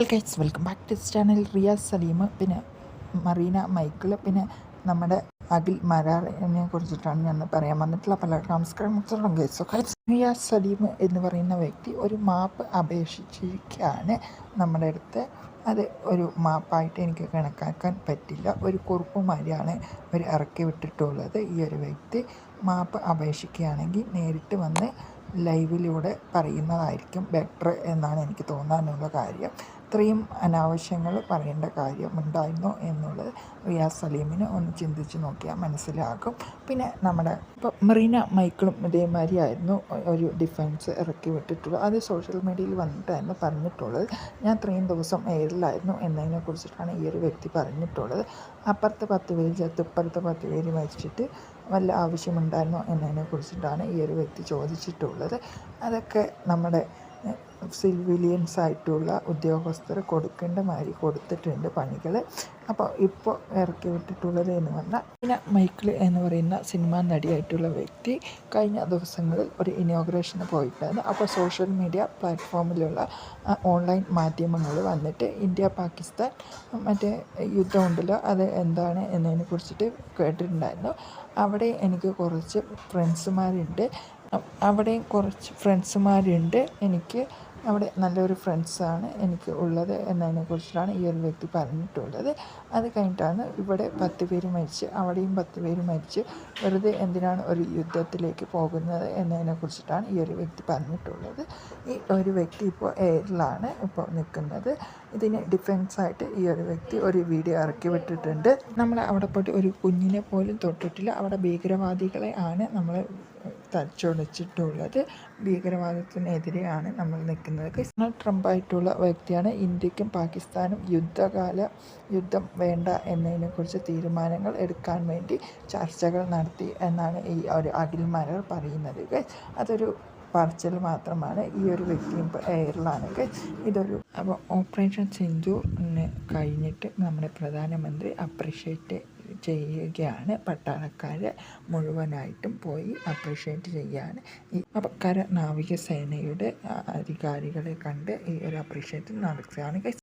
Guys welcome back to channel. Riyas Saleem, പിന്നെ Marina Michael, പിന്നെ നമ്മുടെ അഖിൽ മരാറിനെ കുറിച്ചിട്ടാണ് ഞാൻ പറയാൻ വന്നിട്ടുള്ള. പലർക്കും നമസ്കാരം ഗൈസ്. റിയാസ് സലീം എന്ന് പറയുന്ന വ്യക്തി ഒരു മാപ്പ് അപേക്ഷിച്ചിരിക്കുകയാണ് നമ്മുടെ അടുത്ത്. അത് ഒരു മാപ്പായിട്ട് എനിക്ക് കണക്കാക്കാൻ പറ്റില്ല. ഒരു കുറിപ്പുമാരിയാണ് ഒരു ഇറക്കി വിട്ടിട്ടുള്ളത്. ഈ ഒരു വ്യക്തി മാപ്പ് അപേക്ഷിക്കുകയാണെങ്കിൽ നേരിട്ട് വന്ന് ലൈവിലൂടെ പറയുന്നതായിരിക്കും ബെറ്റർ എന്നാണ് എനിക്ക് തോന്നാനുള്ള കാര്യം. ഇത്രയും അനാവശ്യങ്ങൾ പറയേണ്ട കാര്യമുണ്ടായിരുന്നു എന്നുള്ളത് റിയാസ് സലീമിന് ഒന്ന് ചിന്തിച്ച് നോക്കിയാൽ മനസ്സിലാകും. പിന്നെ നമ്മുടെ ഇപ്പോൾ മറീന മൈക്കിളും ഇതേമാതിരിയായിരുന്നു ഒരു ഡിഫൻസ് ഇറക്കി വിട്ടിട്ടുള്ളത്. അത് സോഷ്യൽ മീഡിയയിൽ വന്നിട്ടായിരുന്നു പറഞ്ഞിട്ടുള്ളത്. ഞാൻ ഇത്രയും ദിവസം എയറിലായിരുന്നു എന്നതിനെ കുറിച്ചിട്ടാണ് ഈ ഒരു വ്യക്തി പറഞ്ഞിട്ടുള്ളത്. അപ്പുറത്ത് 10 പേര് ചത്ത് ഇപ്പുറത്ത് 10 പേര് മരിച്ചിട്ട് വല്ല ആവശ്യമുണ്ടായിരുന്നോ എന്നതിനെ കുറിച്ചിട്ടാണ് ഈ ഒരു വ്യക്തി ചോദിച്ചിട്ടുള്ളത്. അതൊക്കെ നമ്മുടെ സിവിലിയൻസ് ആയിട്ടുള്ള ഉദ്യോഗസ്ഥർ കൊടുക്കേണ്ട മാതിരി കൊടുത്തിട്ടുണ്ട് പണികൾ. അപ്പോൾ ഇപ്പോൾ ഇറക്കി വിട്ടിട്ടുള്ളത് എന്ന് പറഞ്ഞാൽ പിന്നെ മൈക്കിൾ എന്ന് പറയുന്ന സിനിമാ നടിയായിട്ടുള്ള വ്യക്തി കഴിഞ്ഞ ദിവസങ്ങളിൽ ഒരു ഇനോഗ്രേഷന് പോയിട്ടായിരുന്നു. അപ്പോൾ സോഷ്യൽ മീഡിയ പ്ലാറ്റ്ഫോമിലുള്ള ഓൺലൈൻ മാധ്യമങ്ങൾ വന്നിട്ട് ഇന്ത്യ പാകിസ്ഥാൻ മറ്റേ യുദ്ധം ഉണ്ടല്ലോ, അത് എന്താണ് എന്നതിനെ കുറിച്ചിട്ട് കേട്ടിട്ടുണ്ടായിരുന്നു. അവിടെ എനിക്ക് കുറച്ച് ഫ്രണ്ട്സുമാരുണ്ട് എനിക്ക് അവിടെ നല്ലൊരു ഫ്രണ്ട്സാണ് എനിക്ക് ഉള്ളത് എന്നതിനെ കുറിച്ചിട്ടാണ് ഈ ഒരു വ്യക്തി പറഞ്ഞിട്ടുള്ളത്. അത് കഴിഞ്ഞിട്ടാണ് ഇവിടെ 10 പേര് മരിച്ച് അവിടെയും 10 പേര് മരിച്ച് വെറുതെ എന്തിനാണ് ഒരു യുദ്ധത്തിലേക്ക് പോകുന്നത് എന്നതിനെ കുറിച്ചിട്ടാണ് ഈ ഒരു വ്യക്തി പറഞ്ഞിട്ടുള്ളത്. ഈ ഒരു വ്യക്തി ഇപ്പോൾ എയറിലാണ് ഇപ്പോൾ നിൽക്കുന്നത്. ഇതിന് ഡിഫൻസായിട്ട് ഈ ഒരു വ്യക്തി ഒരു വീഡിയോ ഇറക്കി വിട്ടിട്ടുണ്ട്. നമ്മൾ അവിടെ പോയിട്ട് ഒരു കുഞ്ഞിനെ പോലും തൊട്ടിട്ടില്ല. അവിടെ ഭീകരവാദികളെ ആണ് നമ്മൾ തച്ചുടച്ചിട്ടുള്ളത്. ഭീകരവാദത്തിനെതിരെയാണ് നമ്മൾ നിൽക്കുന്നത്. ഡൊണാൾഡ് ട്രംപായിട്ടുള്ള വ്യക്തിയാണ് ഇന്ത്യക്കും പാകിസ്ഥാനും യുദ്ധം വേണ്ട എന്നതിനെക്കുറിച്ച് തീരുമാനങ്ങൾ എടുക്കാൻ വേണ്ടി ചർച്ചകൾ നടത്തി എന്നാണ് ഈ ഒരു അഖിൽ മരാർ പറയുന്നത്. അതൊരു പറച്ചിൽ മാത്രമാണ്. ഈ ഒരു വ്യക്തി ഇപ്പോൾ എയറിലാണെങ്കിൽ അപ്പോൾ ഓപ്പറേഷൻ സിന്ദൂറിന് കഴിഞ്ഞിട്ട് നമ്മുടെ പ്രധാനമന്ത്രി അപ്രിഷ്യേറ്റ് ചെയ്യുകയാണ്. പട്ടാളക്കാരെ മുഴുവനായിട്ടും പോയി അപ്രിഷ്യേറ്റ് ചെയ്യാണ്. അപ്പോൾ കര നാവികസേനയുടെ അധികാരികളെ കണ്ട് ഈ ഒരു അപ്രിഷ്യേറ്റ് നടത്തുകയാണ്.